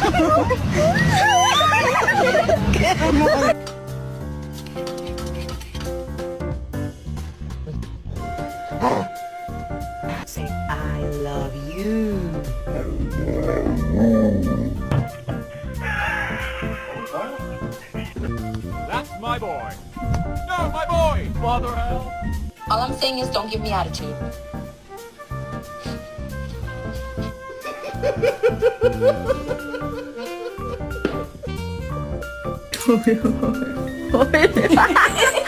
Say, I love you. That's my boy. No, my boy. Father Al. All I'm saying is don't give me attitude. 헐.